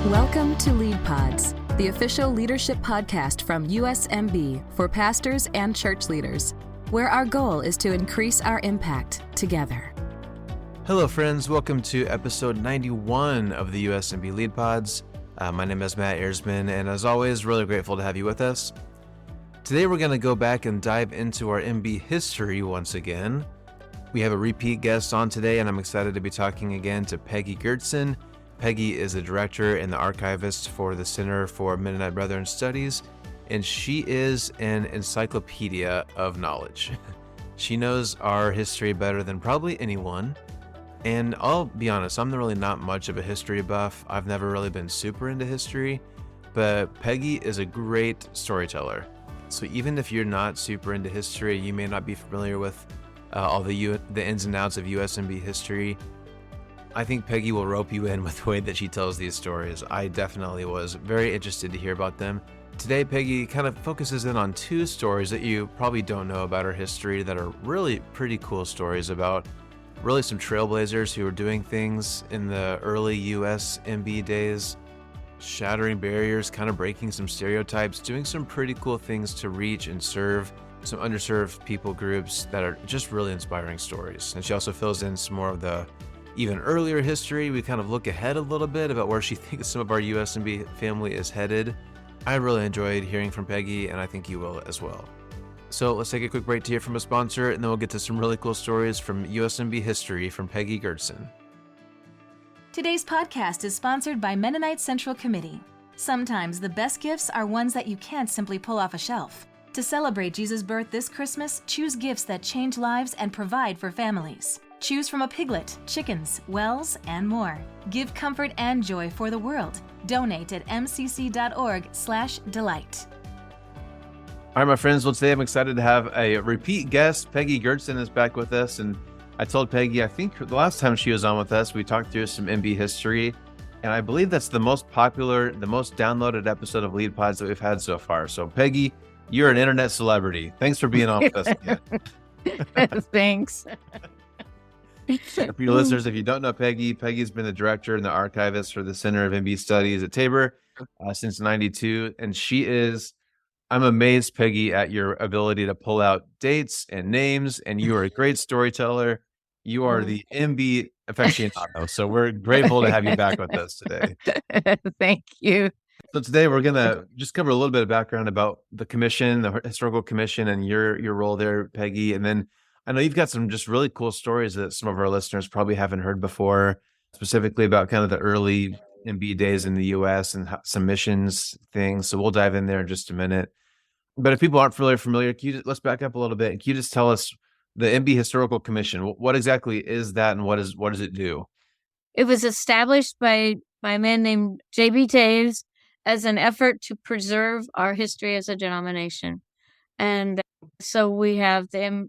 Welcome to Lead Pods, the official leadership podcast from USMB for pastors and church leaders, where our goal is to increase our impact together. Hello, friends. Welcome to episode 91 of the USMB Lead Pods. My name is Matt Ersman, and as always, really grateful to have you with us. Today, we're going to go back and dive into our MB history once again. We have a repeat guest on today, and I'm excited to be talking again to Peggy Goertzen. Peggy is the director and the archivist for the Center for Mennonite Brethren Studies, and she is an encyclopedia of knowledge. She knows our history better than probably anyone, and I'll be honest, I'm really not much of a history buff. I've never really been super into history, but Peggy is a great storyteller. So even if you're not super into history, you may not be familiar with all the ins and outs of USMB history, I think Peggy will rope you in with the way that she tells these stories. I definitely was very interested to hear about them. Today, Peggy kind of focuses in on two stories that you probably don't know about our history that are really pretty cool stories about really some trailblazers who were doing things in the early USMB days, shattering barriers, kind of breaking some stereotypes, doing some pretty cool things to reach and serve some underserved people groups that are just really inspiring stories. And she also fills in some more of the even earlier history. We kind of look ahead a little bit about where she thinks some of our USMB family is headed. I really enjoyed hearing from Peggy, and I think you will as well. So let's take a quick break to hear from a sponsor, and then we'll get to some really cool stories from USMB history from Peggy Goertzen. Today's podcast is sponsored by Mennonite Central Committee. Sometimes the best gifts are ones that you can't simply pull off a shelf. To celebrate Jesus' birth this Christmas, choose gifts that change lives and provide for families. Choose from a piglet, chickens, wells, and more. Give comfort and joy for the world. Donate at mcc.org/delight. All right, my friends. Well, today I'm excited to have a repeat guest. Peggy Goertzen is back with us. And I told Peggy, I think the last time she was on with us, we talked through some MB history. And I believe that's the most popular, the most downloaded episode of Lead Pods that we've had so far. So Peggy, you're an internet celebrity. Thanks for being on with us again. Thanks. For your listeners, if you don't know Peggy, Peggy's been the director and the archivist for the Center of MB Studies at Tabor since '92. And I'm amazed, Peggy, at your ability to pull out dates and names. And you are a great storyteller. You are the MB aficionado. So we're grateful to have you back with us today. Thank you. So today we're going to just cover a little bit of background about the commission, the Historical Commission, and your role there, Peggy. And then I know you've got some just really cool stories that some of our listeners probably haven't heard before, specifically about kind of the early MB days in the U.S. and some missions things. So we'll dive in there in just a minute. But if people aren't really familiar, let's back up a little bit. Can you just tell us the MB Historical Commission? What exactly is that, and what does it do? It was established by a man named J.B. Taves as an effort to preserve our history as a denomination. And so we have the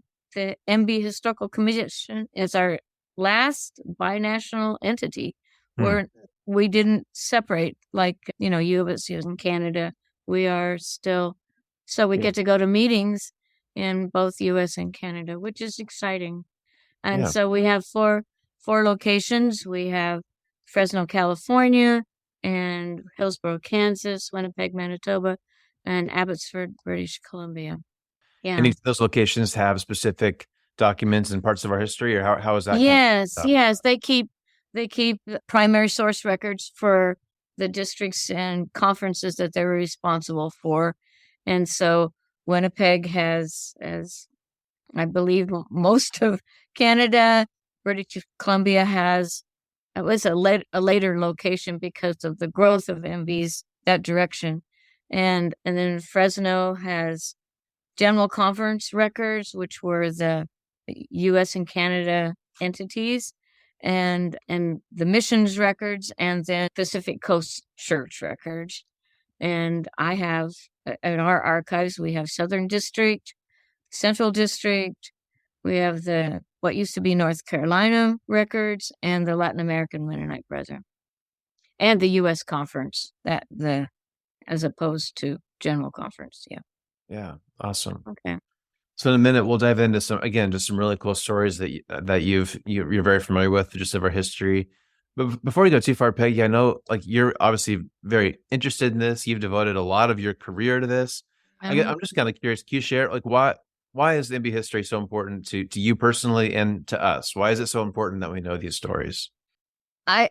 MB Historical Commission is our last binational entity where we didn't separate like, U.S. in Canada. We are still, so we get to go to meetings in both U.S. and Canada, which is exciting. And so we have four locations. We have Fresno, California, and Hillsborough, Kansas, Winnipeg, Manitoba, and Abbotsford, British Columbia. Yeah. And each of those locations have specific documents and parts of our history, or how is that? Yes. They keep primary source records for the districts and conferences that they're responsible for. And so Winnipeg has, as I believe most of Canada, British Columbia has, it was a later location because of the growth of MBs that direction. And then Fresno has General Conference records, which were the U.S. and Canada entities, and the missions records, and then Pacific Coast Church records. And I have, in our archives, we have Southern District, Central District, we have what used to be North Carolina records, and the Latin American Mennonite Brethren, and the U.S. Conference, as opposed to General Conference. Yeah, awesome. Okay. So in a minute, we'll dive into some really cool stories that you're very familiar with, just of our history. But before we go too far, Peggy, I know like you're obviously very interested in this. You've devoted a lot of your career to this. Um, I'm just kind of curious. Can you share like why is NB history so important to you personally and to us? Why is it so important that we know these stories? I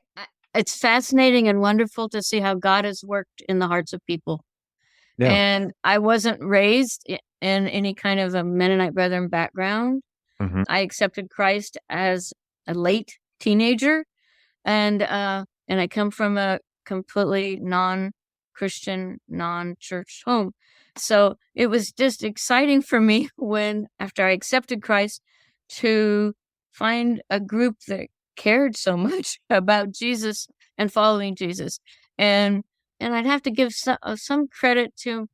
it's fascinating and wonderful to see how God has worked in the hearts of people. Yeah. And I wasn't raised in any kind of a Mennonite Brethren background. Hmm. I accepted Christ as a late teenager, and I come from a completely non-Christian, non-church home. So it was just exciting for me when, after I accepted Christ, to find a group that cared so much about Jesus and following Jesus. And and I'd have to give some credit to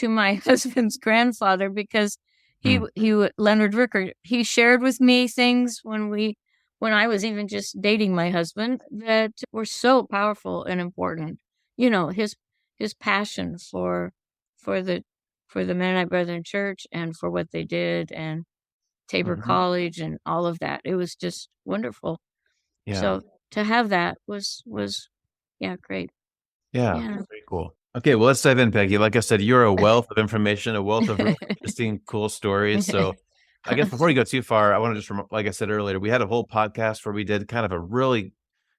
my husband's grandfather, because Mm. Leonard Ricker, he shared with me things when I was even just dating my husband that were so powerful and important. His passion for the for the Mennonite Brethren Church and for what they did, and Tabor Hmm. College and all of that. It was just wonderful. Yeah. So to have that was yeah, great. Yeah. Yeah. Very cool. Okay, well, let's dive in, Peggy. Like I said, you're a wealth of information, a wealth of really interesting, cool stories. So, I guess before you go too far, I want to just, like I said earlier, we had a whole podcast where we did kind of a really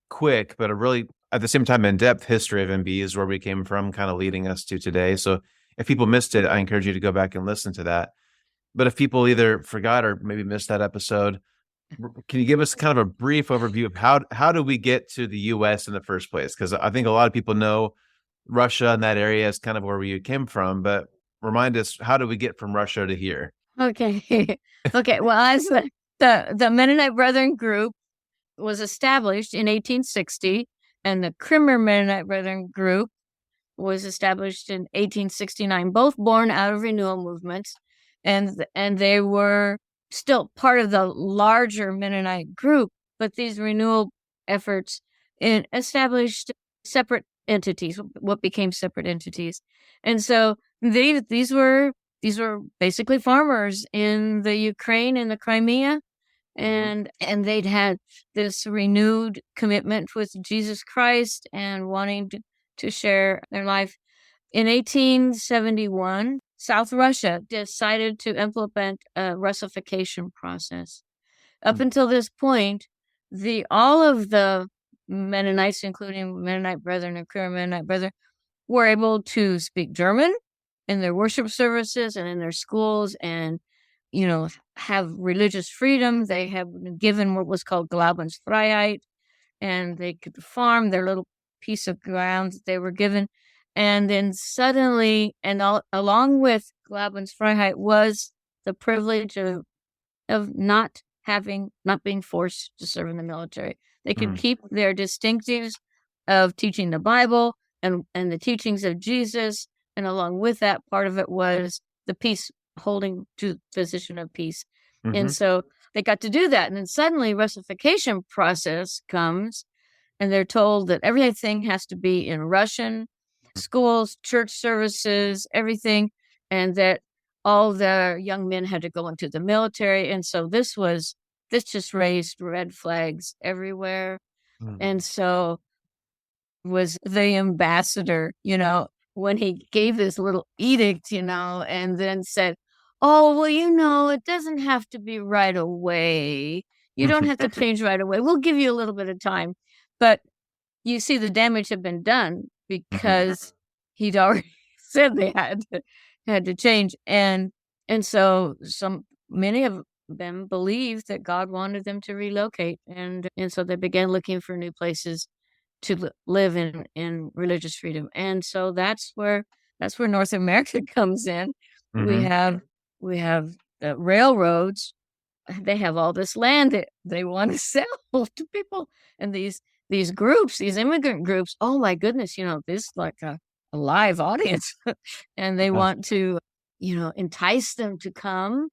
quick, but a really, at the same time, in depth history of MBs, where we came from, kind of leading us to today. So, if people missed it, I encourage you to go back and listen to that. But if people either forgot or maybe missed that episode, can you give us kind of a brief overview of how do we get to the U.S. in the first place? Because I think a lot of people know Russia and that area is kind of where we came from, but remind us, how do we get from Russia to here? Okay. Okay. Well, as the Mennonite Brethren group was established in 1860, and the Crimmer Mennonite Brethren group was established in 1869, both born out of renewal movements, and they were still part of the larger Mennonite group, but these renewal efforts established separate entities, what became separate entities. And so these were basically farmers in the Ukraine and the Crimea, and they'd had this renewed commitment with Jesus Christ and wanting to share their life. In 1871, South Russia decided to implement a Russification process. Up Mhm. until this point, the all of the Mennonites, including Mennonite Brethren and Queer Mennonite Brethren, were able to speak German in their worship services and in their schools, and have religious freedom. They have been given what was called Glaubensfreiheit, and they could farm their little piece of ground that they were given. And then suddenly, along with Glaubensfreiheit, was the privilege of not being forced to serve in the military. They could Mm. keep their distinctives of teaching the Bible and the teachings of Jesus, and along with that, part of it was the peace, holding to the position of peace. And Mhm. so they got to do that. And then suddenly Russification process comes, and they're told that everything has to be in Russian, schools, church services, everything, and that all the young men had to go into the military. And so this just raised red flags everywhere. Mm. And so was the ambassador, when he gave this little edict, and then said, "Oh, well, it doesn't have to be right away. You don't have to change right away. We'll give you a little bit of time." But you see, the damage had been done Mhm. because he'd already said they had to change. And so many of them believed that God wanted them to relocate, and so they began looking for new places to live in religious freedom. And so that's where North America comes in. We Mhm. have we have the railroads. They have all this land that they want to sell to people, and these groups, these immigrant groups. Oh my goodness, this is like a live audience, and they Yeah. want to entice them to come,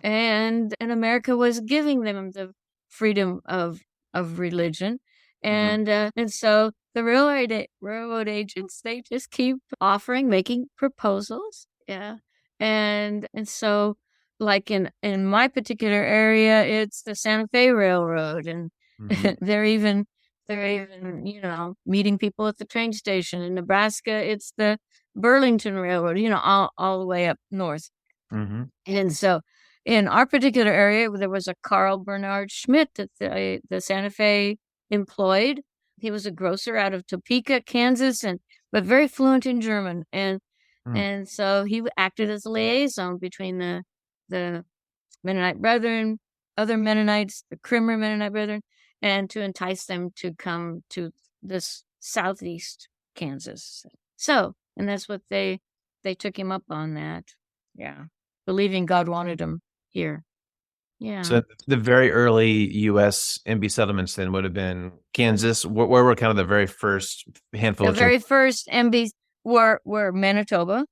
and America was giving them the freedom of religion, Mhm. and so the railroad agents, they just keep offering, making proposals, yeah, and so, like in my particular area, it's the Santa Fe Railroad, and Mhm. they're even They're even, meeting people at the train station. In Nebraska, it's the Burlington Railroad, all the way up north. Mm-hmm. And so in our particular area, there was a Carl Bernard Schmidt that the Santa Fe employed. He was a grocer out of Topeka, Kansas, but very fluent in German. And so he acted as a liaison between the Mennonite Brethren, other Mennonites, the Crimmer Mennonite Brethren, and to entice them to come to this southeast Kansas. So, and that's what they took him up on that. Yeah. Believing God wanted him here. Yeah. So the very early U.S. MB settlements then would have been Kansas. Where were kind of the very first handful? The very first MBs were Manitoba,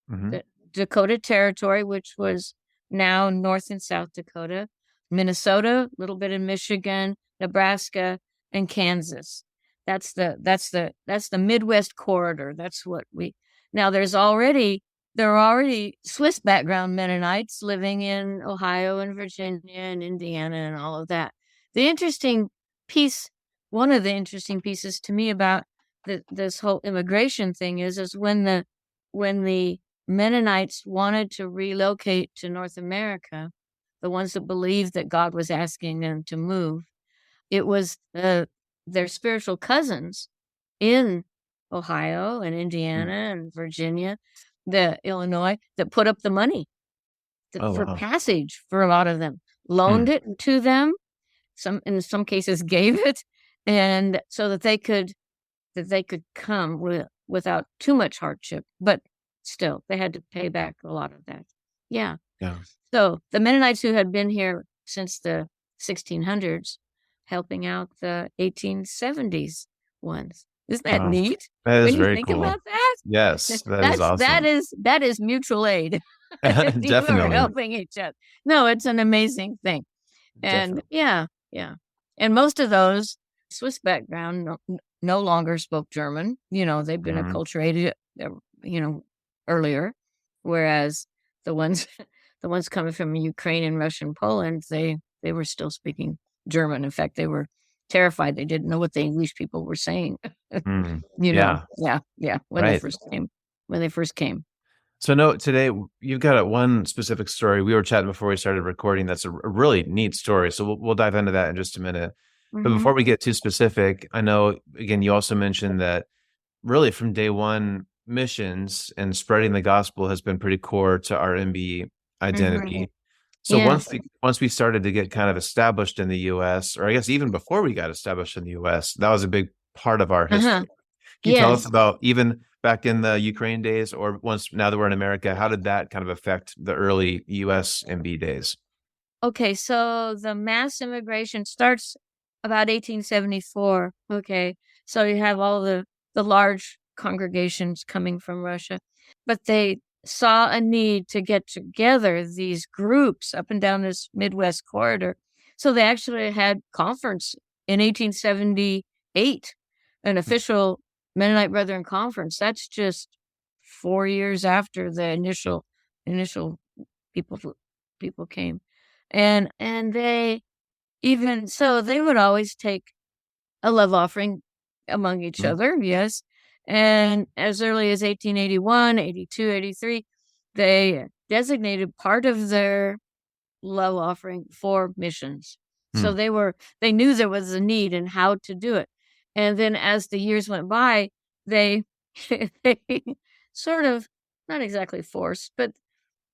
the Dakota Territory, which was now North and South Dakota, Minnesota, a little bit in Michigan, Nebraska, and Kansas. That's the Midwest corridor. That's what now there are already Swiss background Mennonites living in Ohio and Virginia and Indiana and all of that. One of the interesting pieces to me about this whole immigration thing is when the Mennonites wanted to relocate to North America, the ones that believed that God was asking them to move, it was their spiritual cousins in Ohio and Indiana and Virginia, the Illinois, that put up the money for passage for a lot of them, loaned it to them, in some cases gave it, and so that they could come without too much hardship, but still they had to pay back a lot of that. Yeah. So the Mennonites who had been here since the 1600s, helping out the 1870s ones. Isn't that neat? That is when very you think cool. about that? Yes, that's awesome. That is mutual aid. Definitely. We're helping each other. No, it's an amazing thing. And Definitely. yeah. And most of those Swiss background no longer spoke German. They've been acculturated, earlier, whereas the ones coming from Ukraine and Russia and Poland, they were still speaking German. In fact, they were terrified. They didn't know what the English people were saying. When they first came. So today you've got one specific story. We were chatting before we started recording. That's a really neat story. So we'll dive into that in just a minute. But before we get too specific, I know, again, you also mentioned that really from day one, missions and spreading the gospel has been pretty core to our MB identity. So once we started to get kind of established in the U.S., or I guess even before we got established in the U.S., that was a big part of our history. Can you tell us about even back in the Ukraine days, or now that we're in America, how did that kind of affect the early U.S. MB days? Okay, so the mass immigration starts about 1874. Okay, so you have all the large congregations coming from Russia, but they saw a need to get together these groups up and down this Midwest corridor. So they actually had conference in 1878, an official Mennonite Brethren conference. That's just 4 years after the initial people came. And they would always take a love offering among each other. Yes. And as early as 1881, 82, 83, they designated part of their love offering for missions. So they knew there was a need and how to do it. And then as the years went by, they sort of, not exactly forced, but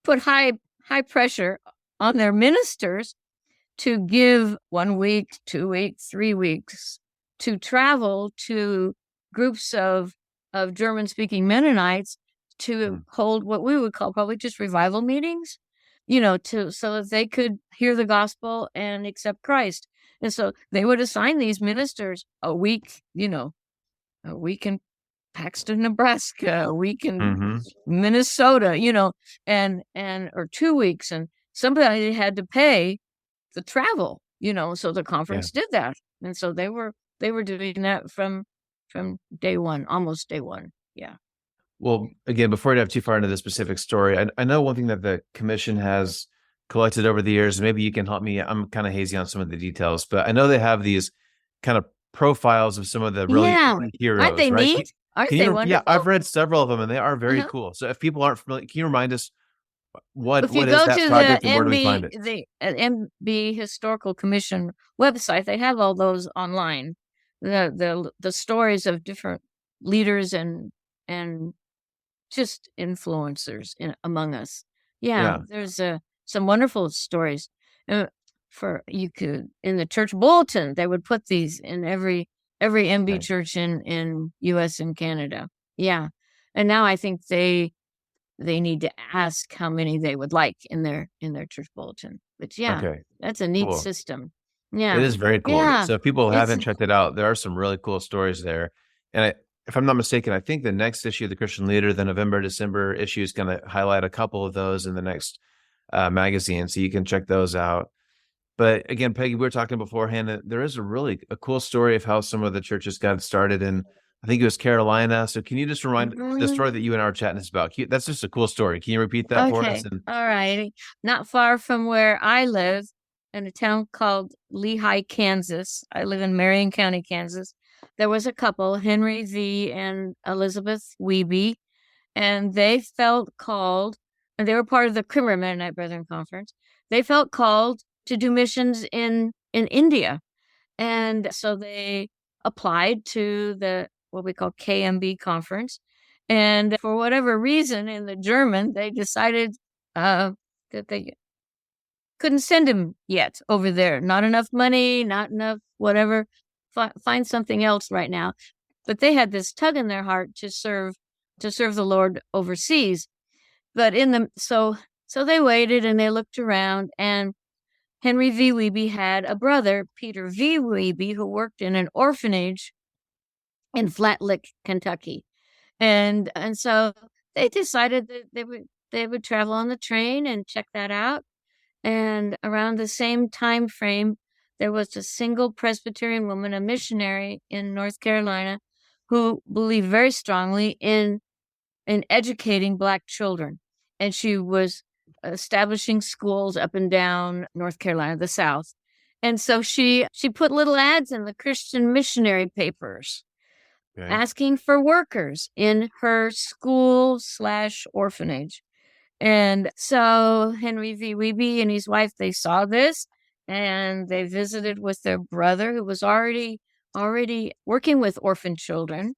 put high pressure on their ministers to give 1 week, 2 weeks, 3 weeks to travel to groups of German-speaking Mennonites to hold what we would call probably just revival meetings, so that they could hear the gospel and accept Christ. And so they would assign these ministers a week in Paxton, Nebraska, a week in Minnesota, or 2 weeks, and somebody had to pay the travel, so the conference did that. And so they were doing that from day one, almost day one. Yeah. Well, again, before I dive too far into the specific story, I know one thing that the commission has collected over the years, maybe you can help me. I'm kind of hazy on some of the details, but I know they have these kind of profiles of some of the really early heroes, aren't they right? neat? Aren't they wonderful? Yeah, I've read several of them, and they are very cool. So if people aren't familiar, can you remind us what If you is go that to the project and where do we find it? MB Historical Commission website, they have all those online. The stories of different leaders and just influencers among us. Yeah, there's some wonderful stories. In the church bulletin, they would put these in every MB church in U.S. and Canada. Yeah, and now I think they need to ask how many they would like in their church bulletin. But that's a neat system. Yeah, it is very cool. Yeah, So if people haven't checked it out, there are some really cool stories there. And if I'm not mistaken, I think the next issue of the Christian Leader, the November-December issue, is going to highlight a couple of those in the next magazine, so you can check those out. But again, Peggy, we were talking beforehand that there is a cool story of how some of the churches got started in, I think it was Carolina. So can you just remind the story that you and I were chatting about? That's just a cool story. Can you repeat that for us? All right. Not far from where I live, in a town called Lehigh, Kansas. I live in Marion County, Kansas. There was a couple, Henry V. and Elizabeth Wiebe, and they felt called, and they were part of the Crimmer Mennonite Brethren Conference. They felt called to do missions in India. And so they applied to what we call KMB conference. And for whatever reason, in the German, they decided that they couldn't send him yet over there. Not enough money, not enough whatever. Find something else right now. But they had this tug in their heart to serve the Lord overseas. But so they waited and they looked around, and Henry V. Wiebe had a brother, Peter V. Wiebe, who worked in an orphanage in Flat Lick, Kentucky. And so they decided that they would travel on the train and check that out. And around the same time frame, there was a single Presbyterian woman, a missionary in North Carolina, who believed very strongly in educating Black children. And she was establishing schools up and down North Carolina, the South. And so she put little ads in the Christian missionary papers asking for workers in her school/orphanage. And so Henry V. Wiebe and his wife, they saw this, and they visited with their brother, who was already working with orphan children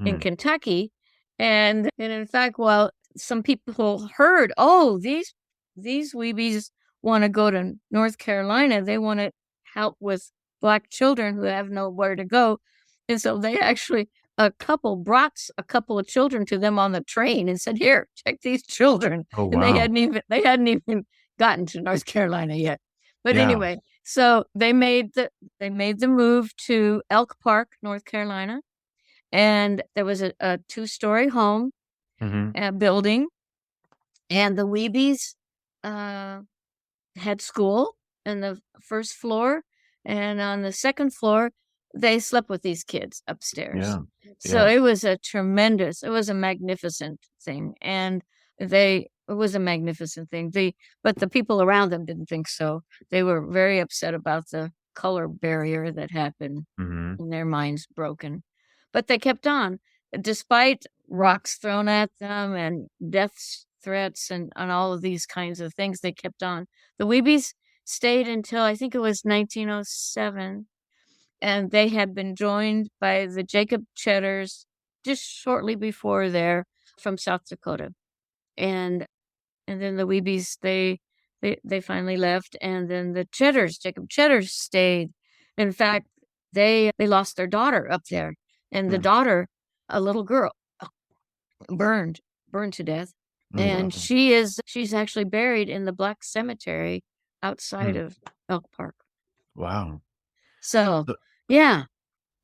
in Kentucky. And in fact, while some people heard, oh, these Wiebes want to go to North Carolina, they want to help with Black children who have nowhere to go. And so they actually, a couple brought a couple of children to them on the train and said, here, check these children. Oh, wow. And they hadn't even gotten to North Carolina yet. But anyway, so they made the move to Elk Park, North Carolina. And there was a 2-story home building. And the Wiebes had school in the first floor. And on the second floor, they slept with these kids upstairs. So it was a magnificent thing. And it was a magnificent thing. But the people around them didn't think so. They were very upset about the color barrier that had been in their minds broken. But they kept on, despite rocks thrown at them and death threats and all of these kinds of things. They kept on. The Wiebes stayed until I think it was 1907. And they had been joined by the Jacob Cheddars just shortly before there from South Dakota. And then the Wiebes, they finally left. And then the Jacob Cheddars stayed. In fact, they lost their daughter up there. And the daughter, a little girl, burned to death. And she's actually buried in the Black Cemetery outside of Elk Park. Wow. So yeah.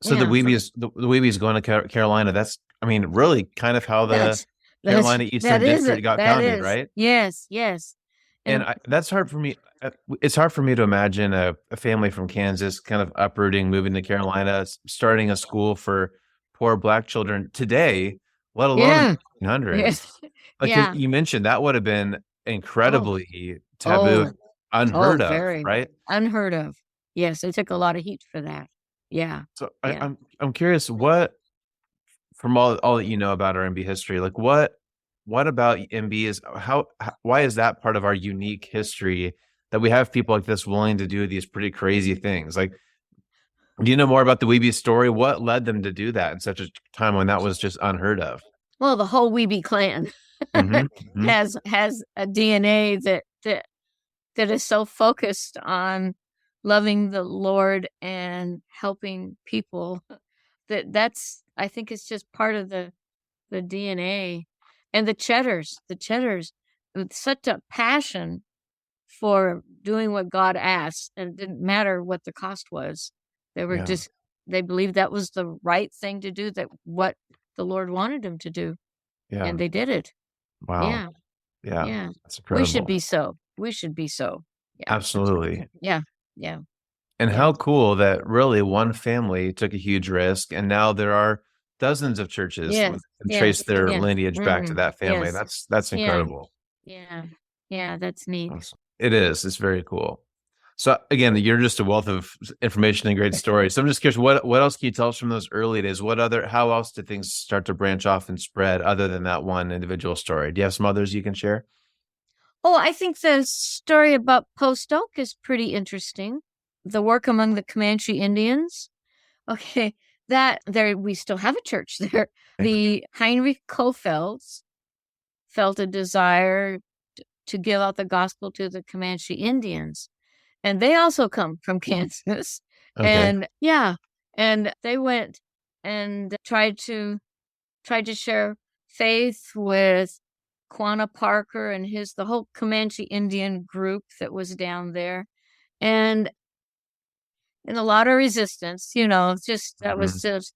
So the Wiebes going to Carolina, that's, I mean, really kind of how the Carolina Eastern District got founded, right? Yes. And that's hard for me. It's hard for me to imagine a family from Kansas kind of uprooting, moving to Carolina, starting a school for poor Black children today, let alone the 1800s. Like you mentioned, that would have been incredibly taboo, unheard of, right? Unheard of. Yes, it took a lot of heat for that. Yeah. So Yeah. I'm curious, what from all that you know about our MB history, like what about MB is why is that part of our unique history that we have people like this willing to do these pretty crazy things? Like, do you know more about the Weeby story? What led them to do that in such a time when that was just unheard of? Well, the whole Weeby clan Mm-hmm. has a DNA that is so focused on loving the Lord and helping people that's I think it's just part of the DNA. And the cheddars with such a passion for doing what God asked, and it didn't matter what the cost was. They were Yeah. just they believed that was the right thing to do, that what the Lord wanted them to do, Yeah. and they did it. Wow. Yeah. Yeah. Yeah. That's We should incredible. be so. We should be so. Yeah. Absolutely. Yeah. Yeah. And Yeah. how cool that really one family took a huge risk, and now there are dozens of churches Yes. and trace Yes. their Yeah. lineage back to that family. Yes. That's Yeah. incredible. Yeah. Yeah. That's neat. Awesome. It is. It's very cool. So again, you're just a wealth of information and great stories. So I'm just curious, what else can you tell us from those early days? How else did things start to branch off and spread other than that one individual story? Do you have some others you can share? Oh, I think the story about Post Oak is pretty interesting. The work among the Comanche Indians. Okay, that there we still have a church there. The Heinrich Kofelds felt a desire to give out the gospel to the Comanche Indians, and they also come from Kansas. Okay. And yeah, and they went and tried to share faith with Quanah Parker and the whole Comanche Indian group that was down there. And a lot of resistance, just that was just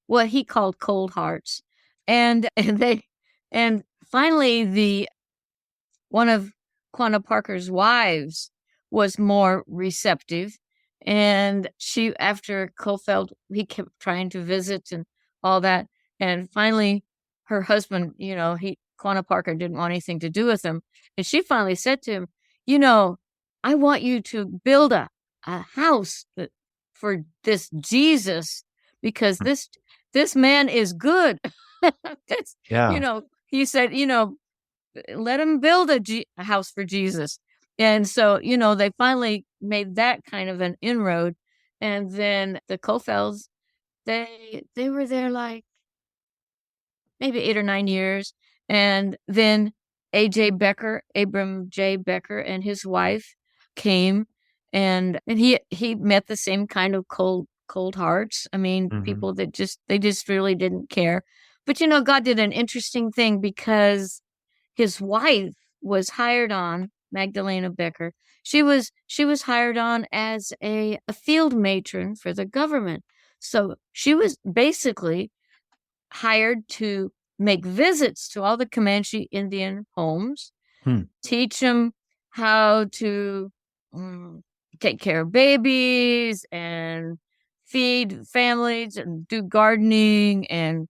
what he called cold hearts. And and finally one of Quanah Parker's wives was more receptive. And after Kofeld, he kept trying to visit and all that. And finally, her husband, Quanah Parker didn't want anything to do with him. And she finally said to him, I want you to build a house for this Jesus, because this man is good. Yeah. He said, let him build a house for Jesus. And so, they finally made that kind of an inroad. And then the Kofelds, they were there like maybe 8 or 9 years. And then Abram J. Becker and his wife came, and he met the same kind of cold hearts. I mean, people that they just really didn't care. But God did an interesting thing, because his wife was hired on, Magdalena Becker. She was hired on as a field matron for the government. So she was basically hired to make visits to all the Comanche Indian homes, teach them how to take care of babies and feed families and do gardening and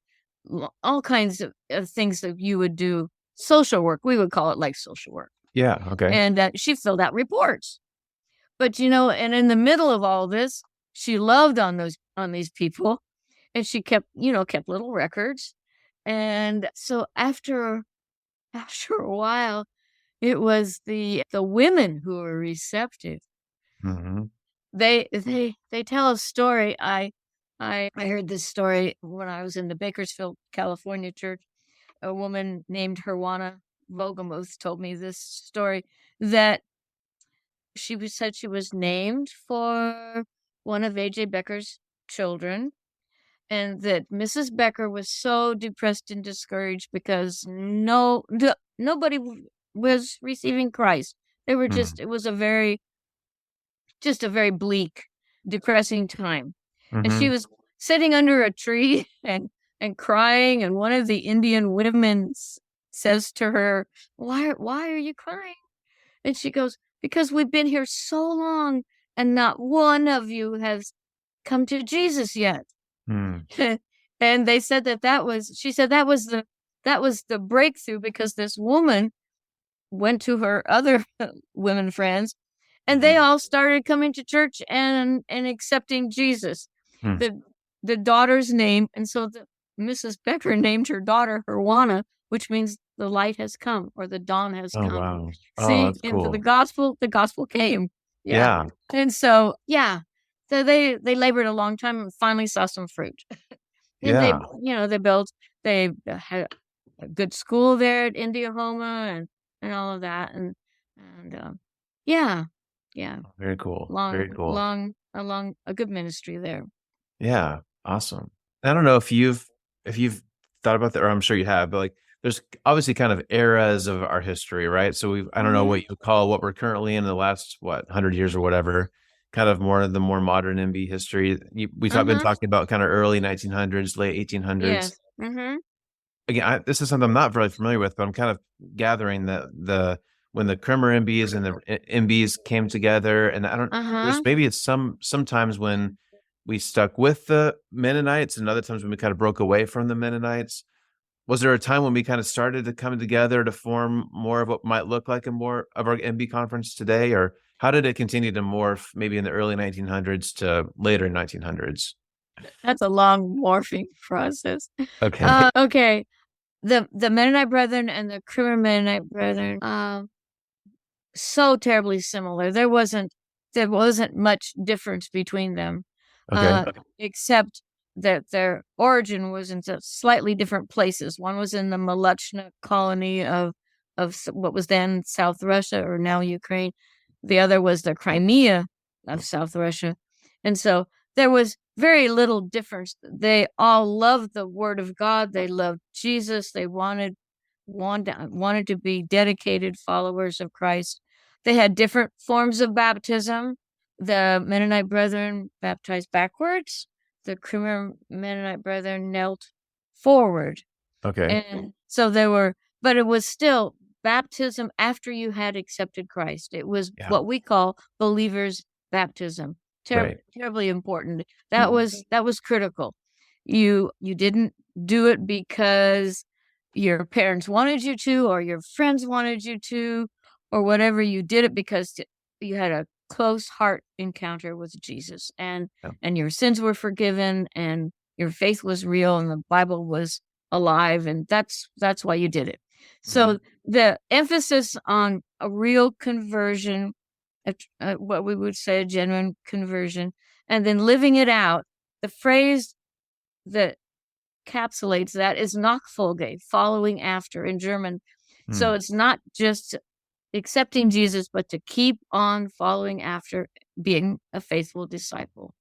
all kinds of things that you would do. Social work, we would call it like social work. Yeah. Okay. And she filled out reports. But and in the middle of all this, she loved on these people, and she kept little records. And so after a while, it was the women who were receptive. They tell a story. I heard this story when I was in the Bakersfield, California church. A woman named Herwana Vogelmuth told me this story, that said she was named for one of A.J. Becker's children, and that Mrs. Becker was so depressed and discouraged because nobody was receiving Christ. They were it was a very bleak, depressing time. And she was sitting under a tree and crying, and one of the Indian women says to her, why are you crying? And she goes, because we've been here so long and not one of you has come to Jesus yet. And they said she said that was the breakthrough, because this woman went to her other women friends, and they all started coming to church and accepting Jesus. Hmm. the daughter's name, and so Mrs. Becker named her daughter Herwana, which means the light has come or the dawn has Oh, come. wow. Oh, See, that's and for cool. the gospel came. Yeah. Yeah. And so, yeah. So they labored a long time and finally saw some fruit. And Yeah. they had a good school there at Indiahoma and all of that. And yeah. Very cool. Very Long, cool. long, a good ministry there. Yeah. Awesome. I don't know if you've thought about that, or I'm sure you have, but like there's obviously kind of eras of our history, right? So I don't know what you call what we're currently in the last 100 years or whatever, kind of the more modern MB history. We've been talking about kind of early 1900s, late 1800s. Yes. Again, this is something I'm not really familiar with, but I'm kind of gathering that when the Kremer MBs and the MBs came together, and I don't, there's maybe it's sometimes when we stuck with the Mennonites and other times when we kind of broke away from the Mennonites. Was there a time when we kind of started to come together to form more of what might look like a more of our MB conference today? Or how did it continue to morph maybe in the early 1900s to later 1900s? That's a long morphing process. Okay. Okay. The Mennonite Brethren and the Kremer Mennonite Brethren, so terribly similar. There wasn't much difference between them. Okay. Except that their origin was in slightly different places. One was in the Moluchna colony of what was then South Russia or now Ukraine. The other was the Crimea of South Russia. And so there was very little difference. They all loved the Word of God. They loved Jesus. They wanted to be dedicated followers of Christ. They had different forms of baptism. The Mennonite Brethren baptized backwards. The Kremer Mennonite Brethren knelt forward. Okay. And so but it was still baptism after you had accepted Christ. It was what we call believers' baptism. Terribly important. That was critical. You didn't do it because your parents wanted you to, or your friends wanted you to, or whatever. You did it because you had a close heart encounter with Jesus, and your sins were forgiven, and your faith was real, and the Bible was alive, and that's why you did it. So the emphasis on a real conversion, what we would say a genuine conversion, and then living it out. The phrase that encapsulates that is Nachfolge, following after in German. So it's not just accepting Jesus, but to keep on following after, being a faithful disciple.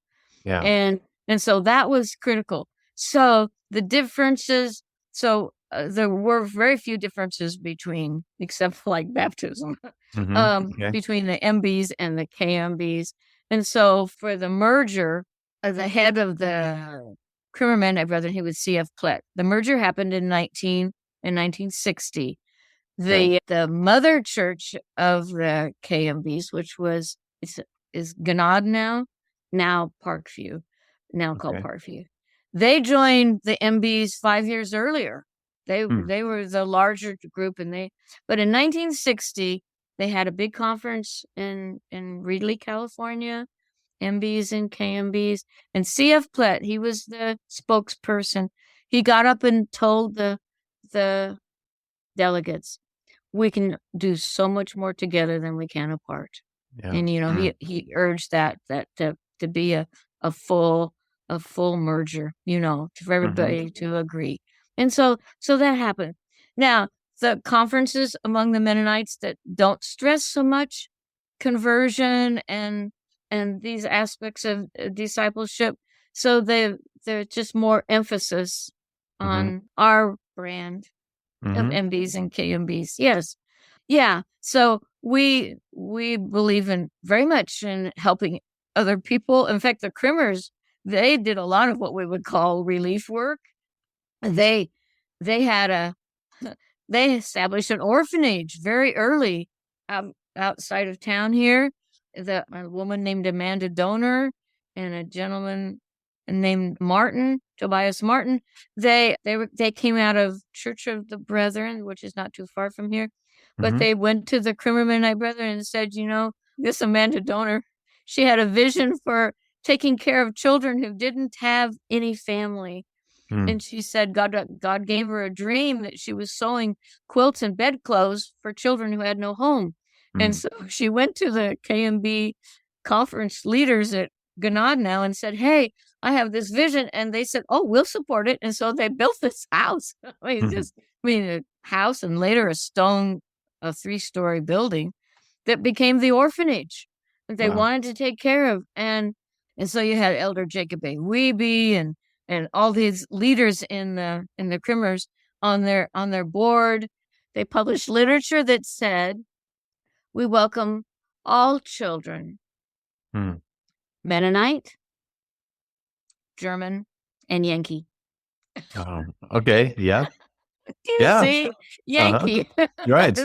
Yeah. And so that was critical. So the differences, there were very few differences except for like baptism, between the MBs and the KMBs. And so for the merger, the head of the Kremer Mennonite Brethren, he was C.F. Plett. The merger happened in 1960. The mother church of the KMBs, which is Gnad now Parkview, called Parkview. They joined the MBs 5 years earlier. They were the larger group, but in 1960 they had a big conference in Reedley, California, MBs and KMBs, and C.F. Plett, he was the spokesperson. He got up and told the delegates, we can do so much more together than we can apart. Yeah. And he urged that to be a full merger, for everybody to agree. And so that happened. Now, the conferences among the Mennonites that don't stress so much conversion and these aspects of discipleship, so there's just more emphasis on our brand of MBs and KMBs. Yes. Yeah. So we believe very much in helping other people. In fact, the Kremers, they did a lot of what we would call relief work. They established an orphanage very early outside of town here. A woman named Amanda Donor and a gentleman named Tobias Martin. They came out of Church of the Brethren, which is not too far from here. But they went to the Kremer Mennonite Brethren and said, this Amanda Donor, she had a vision for taking care of children who didn't have any family. And she said God gave her a dream that she was sewing quilts and bedclothes for children who had no home. And so she went to the KMB conference leaders at Gannad now and said, hey, I have this vision. And they said, oh, we'll support it. And so they built this house. A house, and later a 3-story building that became the orphanage that they wanted to take care of. And so you had Elder Jacob A. Wiebe and all these leaders in the Crimmers on their board. They published literature that said, we welcome all children, Mennonite, German, and Yankee. Okay, yeah. Do you see? Yankee. You're right.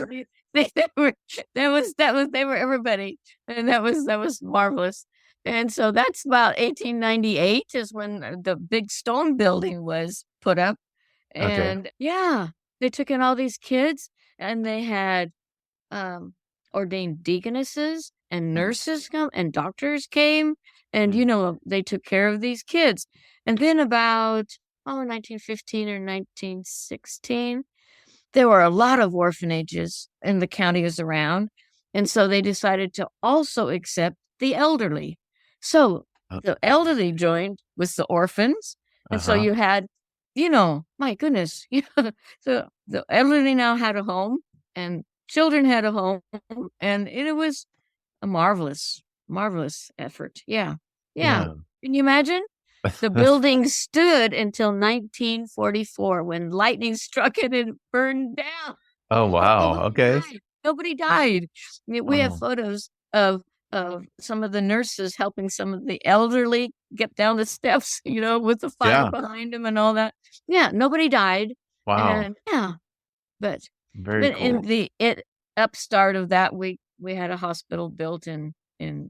They were everybody. And that was marvelous. And so that's about 1898 is when the big stone building was put up. And they took in all these kids, and they had ordained deaconesses and nurses come, and doctors came, and they took care of these kids. And then about 1915 or 1916, there were a lot of orphanages in the counties around, and so they decided to also accept the elderly. So the elderly joined with the orphans. And so you had, my goodness, so the elderly now had a home, and children had a home, and it was a marvelous, marvelous effort. Yeah. Can you imagine? The building stood until 1944 when lightning struck it and burned down. Oh, wow. Okay. Nobody died. I mean, we have photos of some of the nurses helping some of the elderly get down the steps, with the fire behind them and all that. Yeah, nobody died. Wow. And, but Very cool. In the upstart of that, we had a hospital built in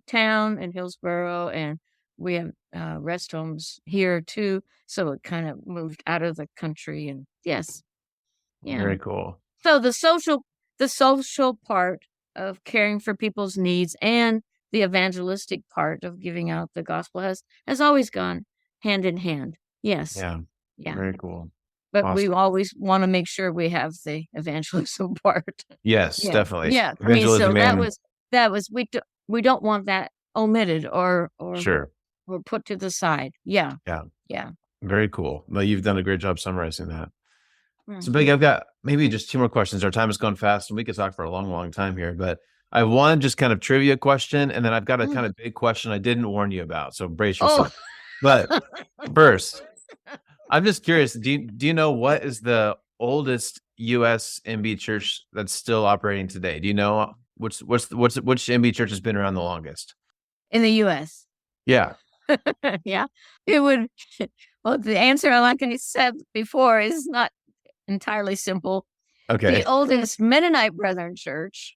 town in Hillsboro, and we have rest homes here too. So it kind of moved out of the country, and Very cool. So the social part of caring for people's needs and the evangelistic part of giving out the gospel has always gone hand in hand. Yes. Yeah. Very cool. But we always want to make sure we have the evangelism part. Yes, definitely. Yeah. I mean, so that was we don't want that omitted or put to the side. Yeah. Very cool. Well, you've done a great job summarizing that. So, Peggy, I've got maybe just 2 more questions. Our time has gone fast, and we could talk for a long, long time here. But I have one just kind of trivia question, and then I've got a kind of big question I didn't warn you about. So brace yourself. But first, I'm just curious. Do you know what is the oldest U.S. MB church that's still operating today? Do you know which MB church has been around the longest in the U.S.? Yeah. Yeah, it would. Well, the answer, like I said before, is not entirely simple. Okay. The oldest Mennonite Brethren church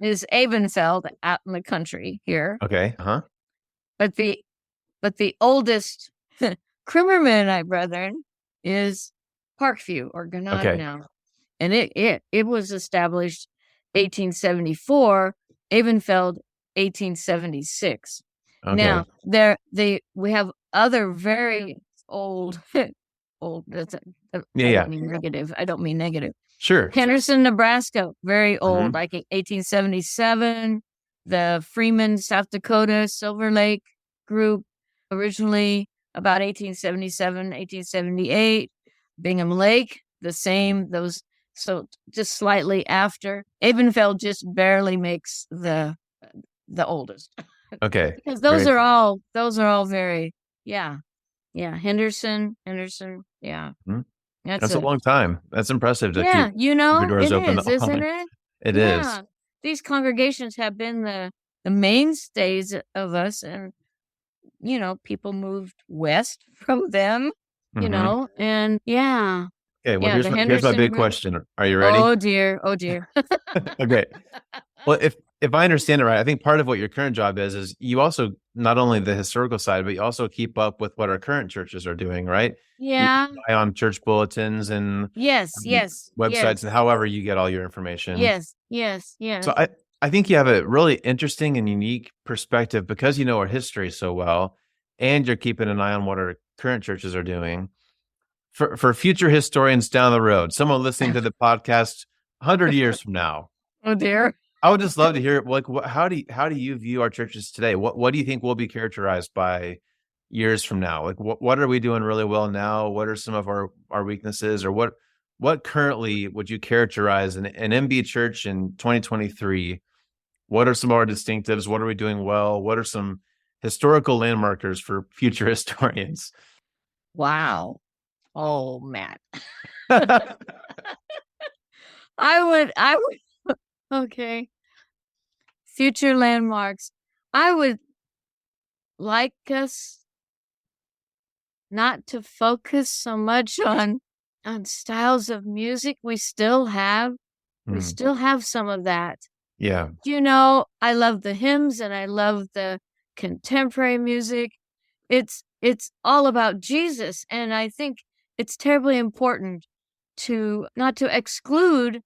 is Abenfeld out in the country here. Okay. But the oldest Crimmer Mennonite Brethren is Parkview or Gannad now. And it was established 1874, Abenfeld 1876. Now we have other very old that's I don't mean negative. Sure. Henderson, Nebraska, very old, like 1877. The Freeman, South Dakota, Silver Lake group, originally about 1877, 1878. Bingham Lake, the same. Those, so just slightly after. Abenfeld just barely makes the oldest. Okay. Because those are all very, Henderson, yeah. That's a long time. That's impressive to keep your doors open. Isn't it? It is. These congregations have been the mainstays of us, and people moved west from them, and Okay, well, here's my big question. Are you ready? Oh dear. Okay. Well, if I understand it right, I think part of what your current job is you also, not only the historical side, but you also keep up with what our current churches are doing, right? Yeah. You rely on church bulletins and websites and however you get all your information. Yes. So I think you have a really interesting and unique perspective because you know our history so well. and you're keeping an eye on what our current churches are doing. For future historians down the road, someone listening to the podcast 100 years from now, Oh dear. I would just love to hear, like, how do you view our churches today? What do you think will be characterized by years from now? Like, what are we doing really well now? What are some of our weaknesses, or what currently would you characterize an MB church in 2023? What are some of our distinctives? What are we doing well? What are some historical landmarkers for future historians? Wow. Oh, Matt. I would, okay. Future landmarks. I would like us not to focus so much on styles of music. We still have some of that. Yeah, I love the hymns and I love the contemporary music. It's all about Jesus, and I think it's terribly important to not to exclude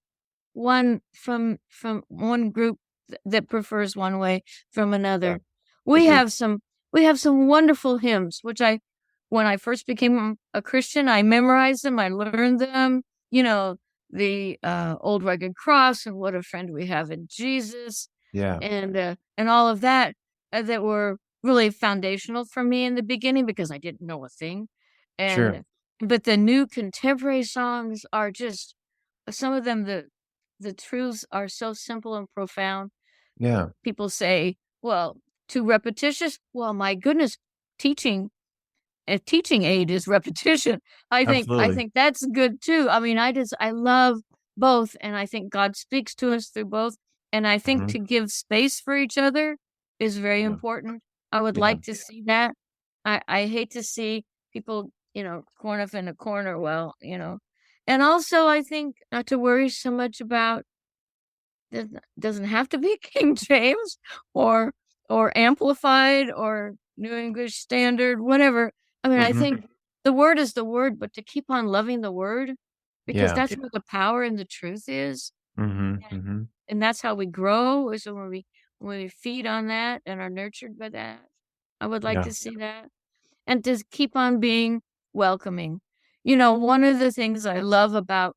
one from one group that prefers one way from another. Yeah. We Agreed. have some wonderful hymns, which when I first became a Christian, I memorized them, I learned them. The Old Rugged Cross and What a Friend We Have in Jesus, Yeah, and all of that that were really foundational for me in the beginning because I didn't know a thing. sure. But the new contemporary songs are just some of them. The truths are so simple and profound. Yeah, People say, "Well, too repetitious." Well, my goodness, a teaching aid is repetition. I absolutely. think that's good too. I mean, I love both, and I think God speaks to us through both. And I think Mhm. to give space for each other is very Yeah, important. I would yeah, like to see that. I hate to see people, corn up in a corner. Well, and also I think not to worry so much about doesn't have to be King James or amplified or New English Standard, whatever. I mean, I hmm think the word is the word, but to keep on loving the word because yeah, that's where the power and the truth is, and, hmm that's how we grow. Is when we feed on that and are nurtured by that. I would like yeah, to see that, and to keep on being welcoming. One of the things I love about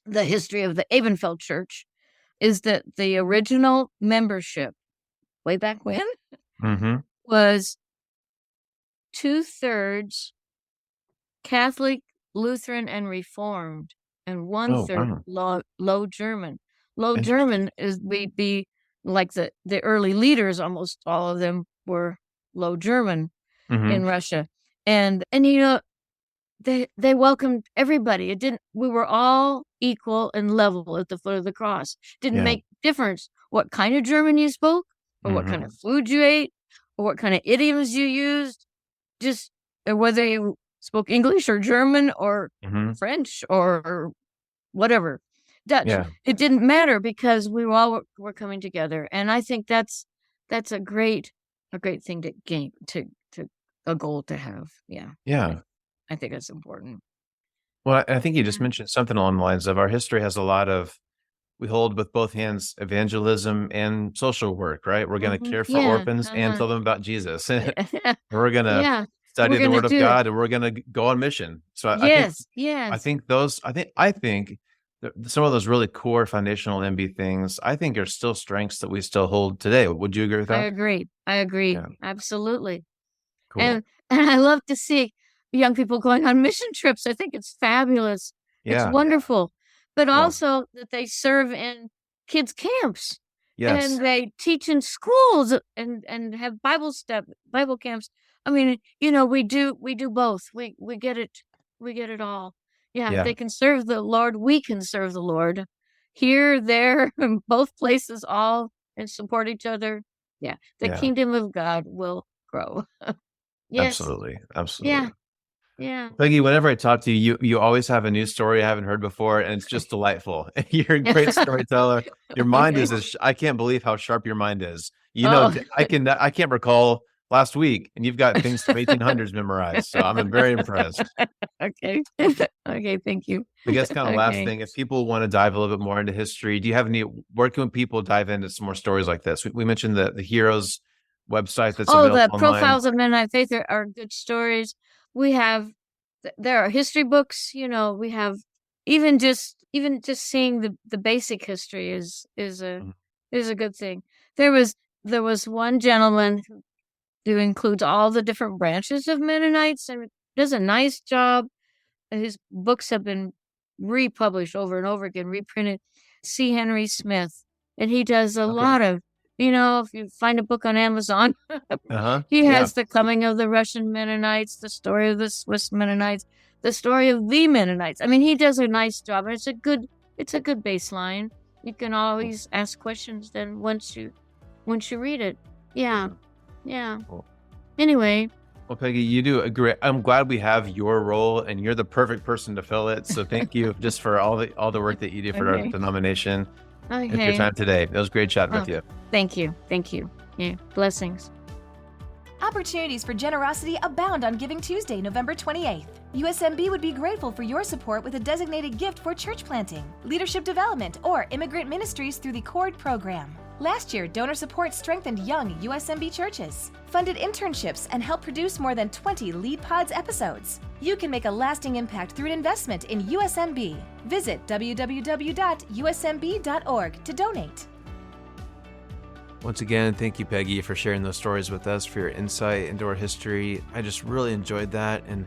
the history of the Avonfeld Church is that the original membership way back when hmm was 2/3 Catholic, Lutheran, and Reformed, and Oh, 1/3 wow, Low German. Low interesting. German is we'd be like the early leaders, almost all of them were Low German hmm in Russia. And they welcomed everybody. It didn't we were all equal and level at the foot of the cross. Didn't Yeah, make difference what kind of German you spoke, or what kind hmm of food you ate, or what kind of idioms you used, just whether you spoke English or German or hmm French or whatever, Dutch. yeah, It didn't matter because we were coming together. And I think that's a great thing to gain to a goal to have. Yeah. yeah. I think it's important. Well, I think you just Yeah. mentioned something along the lines of our history has a lot of, we hold with both hands evangelism and social work, right? We're going to care for Yeah. orphans and Uh-huh. tell them about Jesus. Yeah. We're going to Yeah. study We're the gonna word of do it. God, and we're going to go on mission. So Yes. I Yes. think those, I think some of those really core foundational MB things, I think are still strengths that we still hold today. Would you agree with I that? agree. I agree. Yeah. Absolutely. Cool. And I love to see young people going on mission trips. I think it's fabulous. It's Yeah. wonderful. But Yeah. also that they serve in kids camps Yes. and they teach in schools and have Bible camps. I mean, we do both. We get it. We get it all. Yeah, if Yeah. they can serve the Lord, we can serve the Lord. Here, there, in both places, all and support each other. Yeah, the Yeah. kingdom of God will grow. Yes. Absolutely. Yeah. Absolutely. Yeah. Peggy, whenever I talk to you, you always have a new story I haven't heard before, and it's just delightful. You're a great storyteller. Your mind Okay. is I can't believe how sharp your mind is. Oh. I can't recall last week, and you've got things from 1800s memorized. So I'm very impressed. Okay. Okay, thank you. I guess kind of last Okay. thing, if people want to dive a little bit more into history, do you have any, where can people dive into some more stories like this? We mentioned the heroes website that's Oh, available the online? Profiles of Mennonite Faith are good stories. We have, there are history books, we have even just seeing the basic history is Mhm. a good thing. There was one gentleman who includes all the different branches of Mennonites and does a nice job. His books have been republished over and over again, reprinted. C. Henry Smith, and he does a Okay. lot of, if you find a book on Amazon, Uh-huh. he Yeah. has the coming of the Russian Mennonites, the story of the Swiss Mennonites, the story of the Mennonites. I mean, he does a nice job, and it's a good baseline. You can always ask questions then once you read it. Yeah. Cool. Anyway, Well, Peggy, you do a great. I'm glad we have your role, and you're the perfect person to fill it. So thank you just for all the work that you do for our Okay. denomination and for your okay. time today. It was great chatting Oh. with you. Thank you. Yeah, blessings. Opportunities for generosity abound on Giving Tuesday, November 28th. USMB would be grateful for your support with a designated gift for church planting, leadership development, or immigrant ministries through the CORD program. Last year, donor support strengthened young USMB churches, funded internships, and helped produce more than 20 Lead Pods episodes. You can make a lasting impact through an investment in USMB. Visit www.usmb.org to donate. Once again, thank you, Peggy, for sharing those stories with us, for your insight into our history. I just really enjoyed that. And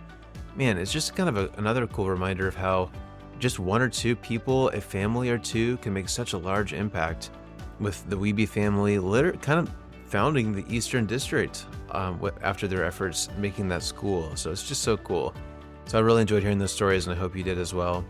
man, it's just kind of another cool reminder of how just one or two people, a family or two, can make such a large impact with the Wiebe family, kind of founding the Eastern District after their efforts making that school. So it's just so cool. So I really enjoyed hearing those stories, and I hope you did as well.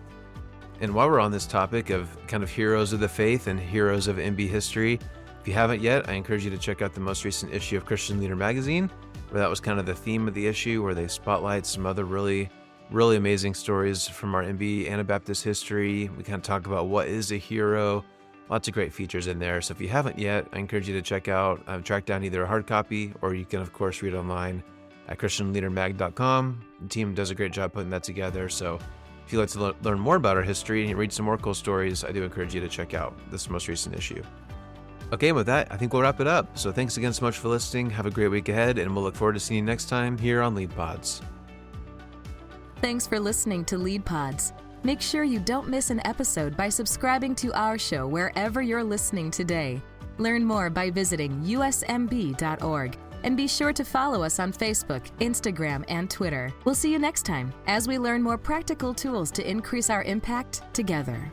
And while we're on this topic of kind of heroes of the faith and heroes of MB history, if you haven't yet, I encourage you to check out the most recent issue of Christian Leader magazine, where that was kind of the theme of the issue, where they spotlight some other really, really amazing stories from our MB Anabaptist history. We kind of talk about what is a hero, lots of great features in there. So if you haven't yet, I encourage you to check out, track down either a hard copy, or you can, of course, read online at christianleadermag.com. The team does a great job putting that together. So if you'd like to learn more about our history and read some more cool stories, I do encourage you to check out this most recent issue. Okay, with that, I think we'll wrap it up. So thanks again so much for listening. Have a great week ahead, and we'll look forward to seeing you next time here on Lead Pods. Thanks for listening to Lead Pods. Make sure you don't miss an episode by subscribing to our show wherever you're listening today. Learn more by visiting usmb.org, and be sure to follow us on Facebook, Instagram, and Twitter. We'll see you next time as we learn more practical tools to increase our impact together.